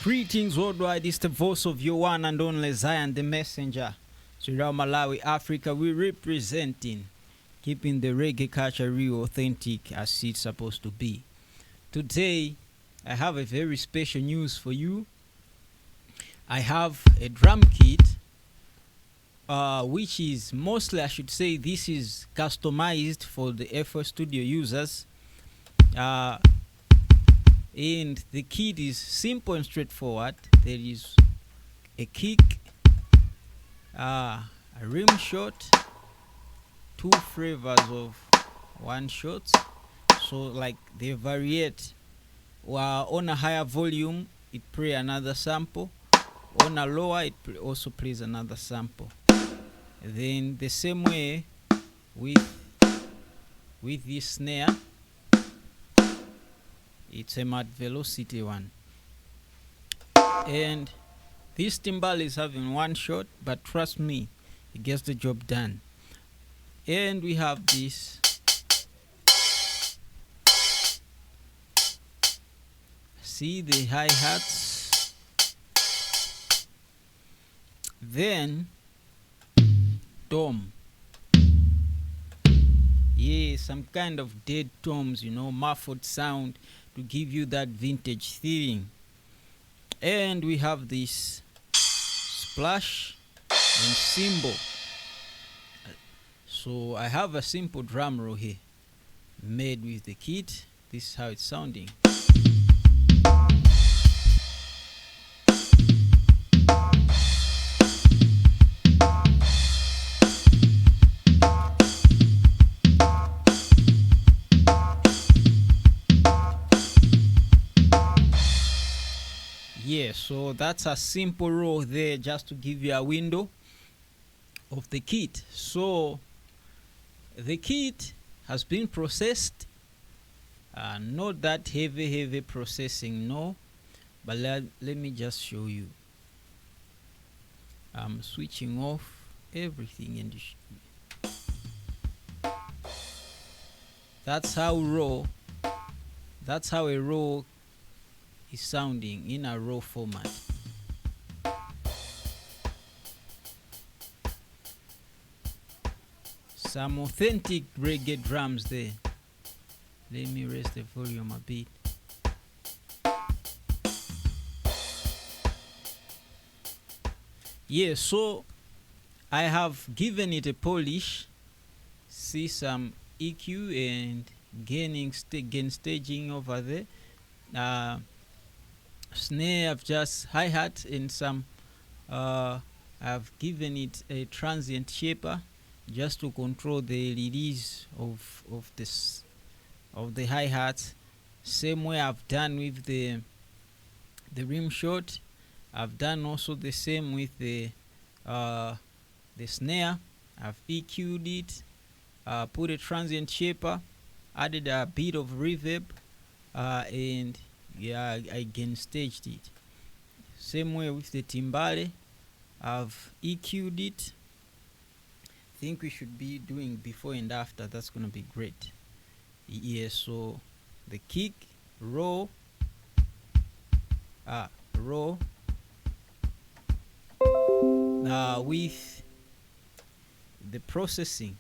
Greetings worldwide, it's the voice of your one and only Zion the Messenger. Throughout Malawi, Africa, we're representing, keeping the reggae culture real, authentic as it's supposed to be. Today, I have a very special news for you. I have a drum kit, which is mostly, I should say, this is customized for the FL Studio users. And the kit is simple and straightforward. There is a kick, a rimshot, two flavors of one shot, so like they variate. On a higher volume it plays another sample, on a lower it also plays another sample. Then the same way with this snare, it's a mad velocity one, and this timbale is having one shot, but trust me, it gets the job done. And we have this see the hi-hats, then tom, yeah, some kind of dead toms, muffled sound to give you that vintage feeling. And we have this splash and cymbal. So I have a simple drum roll here made with the kit. This is how it's sounding. Yeah, so that's a simple roll there, just to give you a window of the kit. So the kit has been processed, not that heavy processing, no, but let me just show you. I'm switching off everything and that's how a roll is sounding in a raw format. Some authentic reggae drums there. Let me raise the volume a bit. Yeah, so I have given it a polish. See some EQ and gain staging over there. Snare, I've just hi-hat and some I've given it a transient shaper just to control the release of the hi-hat. Same way I've done with the rimshot. I've done also the same with the snare. I've EQ'd it, put a transient shaper, added a bit of reverb, and yeah, I again staged it. Same way with the timbale, I've EQ'd it. Think we should be doing before and after. That's gonna be great. Yeah, so the kick, raw, with the processing.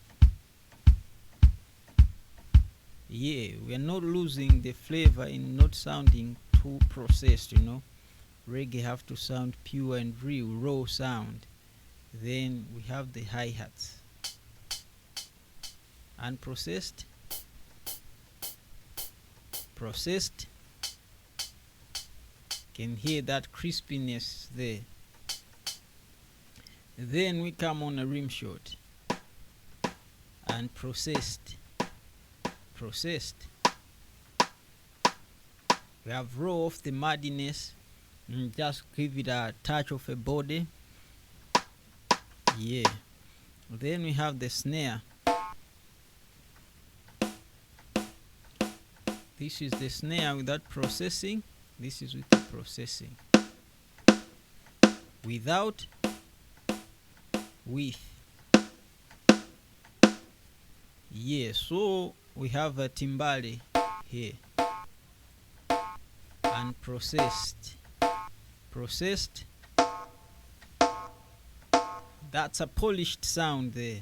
Yeah, we are not losing the flavor in not sounding too processed, Reggae have to sound pure and real, raw sound. Then we have the hi-hats. Unprocessed, processed. Can hear that crispiness there. Then we come on a rimshot. And processed. We have raw off the muddiness and just give it a touch of a body. Yeah. Then we have the snare. This is the snare without processing. This is with the processing. Without, with. Yeah, so we have a timbale here, unprocessed. processed. That's a polished sound there.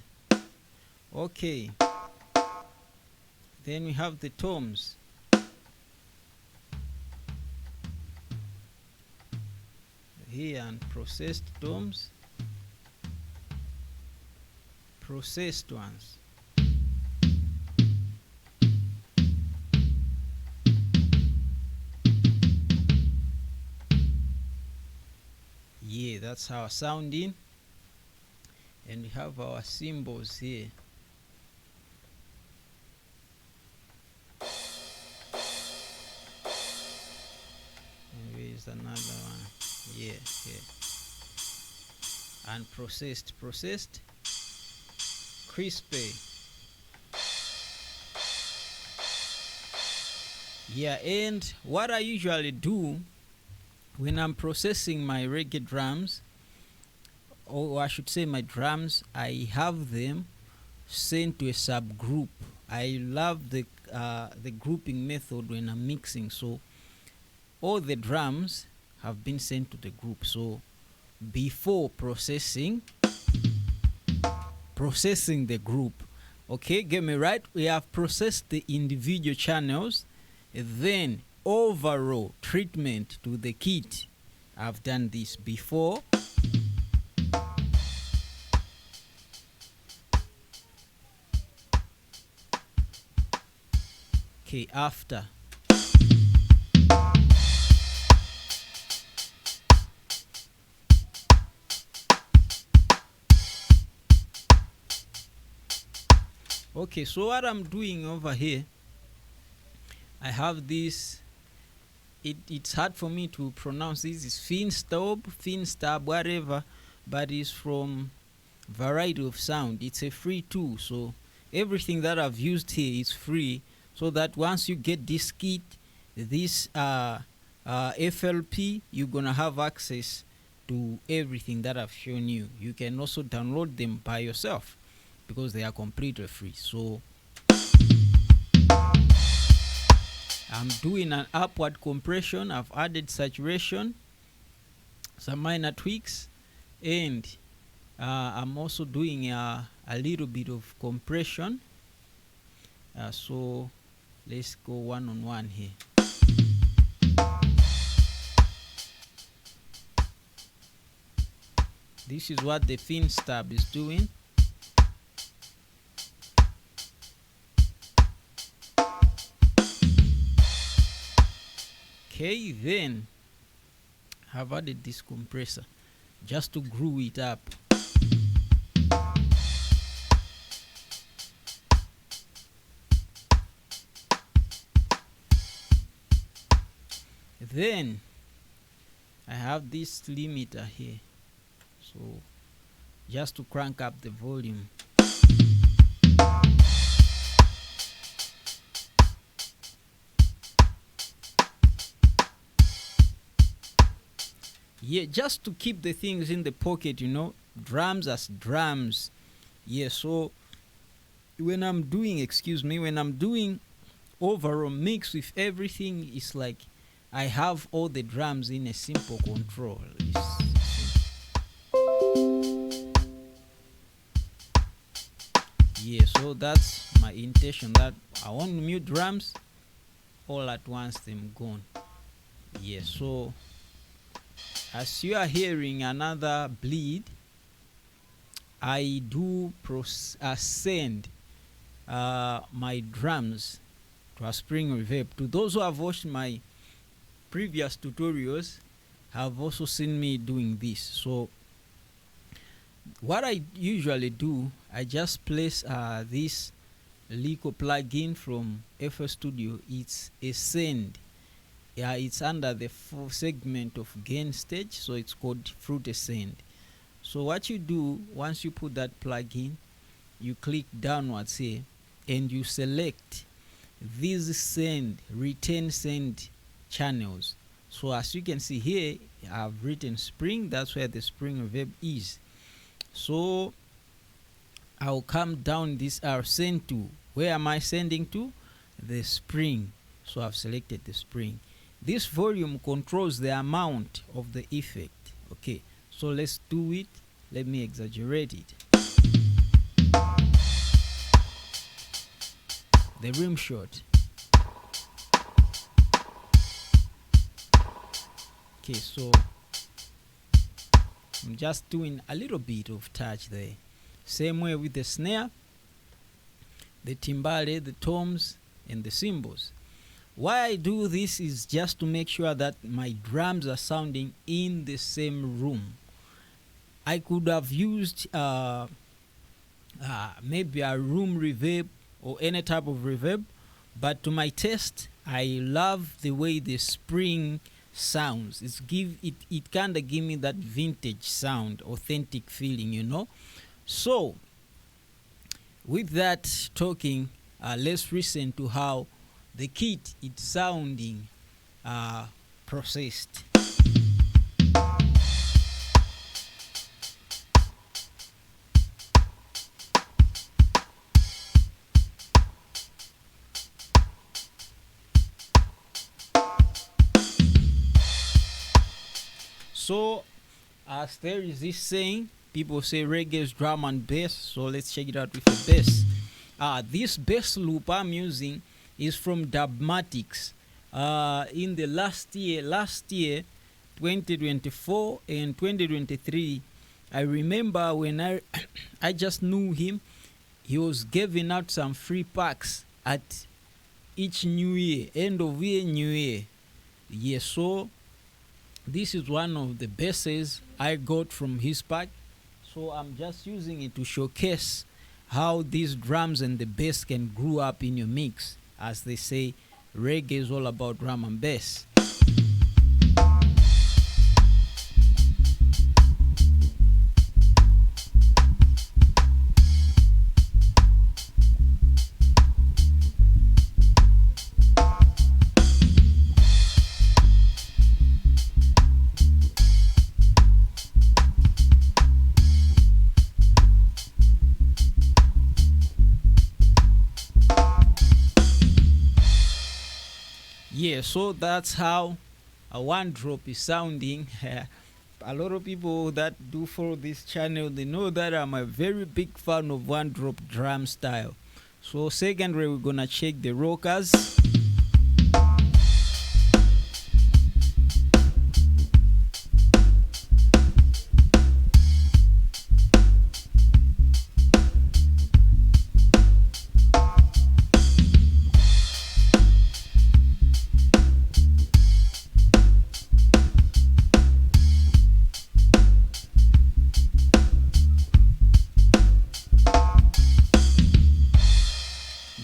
Okay, then we have the toms. Here, and processed toms, processed ones. Yeah, that's our sounding. And we have our cymbals here. And where is another one? Yeah, yeah. And processed, crispy. Yeah, and what I usually do when I'm processing my reggae drums, or I should say my drums, I have them sent to a subgroup. I love the grouping method when I'm mixing. So all the drums have been sent to the group. So before processing the group, okay, get me right, we have processed the individual channels, then overall treatment to the kit. I've done this before. Okay, after. Okay, so what I'm doing over here, I have this, it's hard for me to pronounce this, is Finstab, whatever, but it's from variety of sound. It's a free tool, so everything that I've used here is free, so that once you get this kit, this FLP, you're gonna have access to everything that I've shown you. You can also download them by yourself because they are completely free. So I'm doing an upward compression. I've added saturation, some minor tweaks, and I'm also doing a little bit of compression. So let's go one on one here. This is what the Finstab is doing. Okay, then I've added this compressor just to glue it up. Then I have this limiter here, so just to crank up the volume. Yeah, just to keep the things in the pocket, you know, drums as drums. Yeah, so when I'm doing overall mix with everything, it's like I have all the drums in a simple control. Yeah, so that's my intention, that I want mute drums all at once, them gone. Yeah, so as you are hearing another bleed, I do send my drums to a spring reverb. To those who have watched my previous tutorials, have also seen me doing this. So what I usually do, I just place this Lico plugin from FL Studio. It's a send. Yeah, it's under the segment of gain stage, so it's called Fruit Ascend. So what you do, once you put that plugin, you click downwards here and you select these retain send channels. So as you can see here, I've written spring, that's where the spring reverb is. So I'll come down this send to. Where am I sending to? The spring. So I've selected the spring. This volume controls the amount of the effect. Okay, so let's do it. Let me exaggerate it. The Rimshot. Okay, so I'm just doing a little bit of touch there. Same way with the snare, the timbale, the toms, and the cymbals. Why I do this is just to make sure that my drums are sounding in the same room. I could have used maybe a room reverb or any type of reverb, but to my taste, I love the way the spring sounds. It kind of give me that vintage sound, authentic feeling, you know. So with that talking, let's listen to how the kit is sounding processed. So as there is this saying, people say reggae is drum and bass, so let's check it out with the bass. This bass loop I'm using is from Dubmatics. In the last year 2024 and 2023, I remember when I just knew him, he was giving out some free packs at each new year, end of year, new year. Yes, so this is one of the basses I got from his pack. So I'm just using it to showcase how these drums and the bass can grow up in your mix. As they say, reggae is all about drum and bass. Yeah, so that's how a one drop is sounding. A lot of people that do follow this channel, they know that I'm a very big fan of one drop drum style. So secondly, we're gonna check the rockers.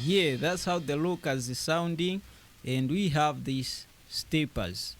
Yeah, that's how the locals is sounding, and we have these steppers.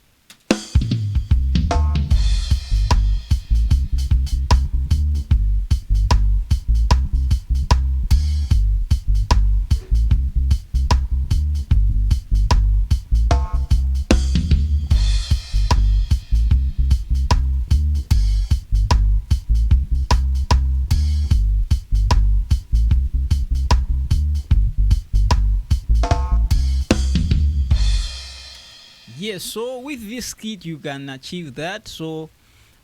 Yes, so with this kit you can achieve that. So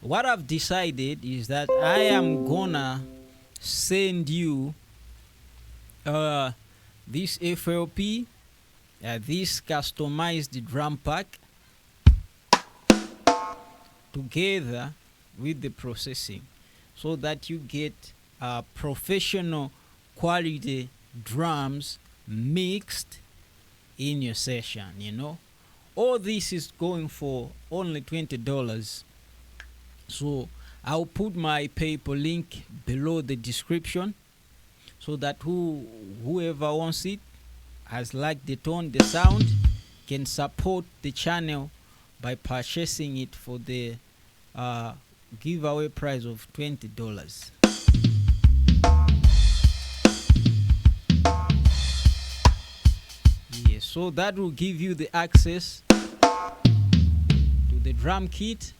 what I've decided is that I am gonna send you this FLP, this customized drum pack together with the processing, so that you get professional quality drums mixed in your session, you know. All this is going for only $20. So I'll put my PayPal link below the description, so that whoever wants it, has liked the tone, the sound, can support the channel by purchasing it for the giveaway price of $20. Yes, so that will give you the access to the drum kit,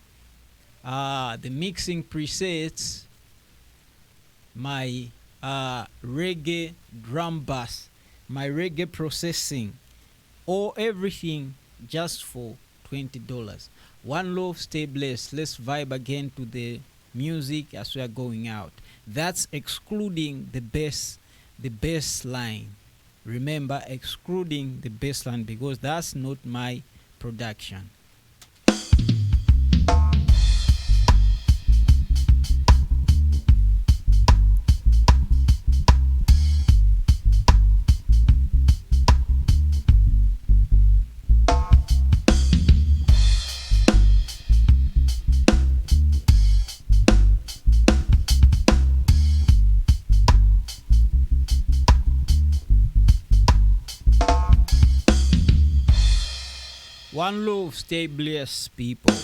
the mixing presets, my reggae drum bass, my reggae processing, or everything just for $20. One love, stay blessed. Let's vibe again to the music as we are going out. That's excluding the bass line. Remember, excluding the bass line because that's not my production. One love, stay blessed, people.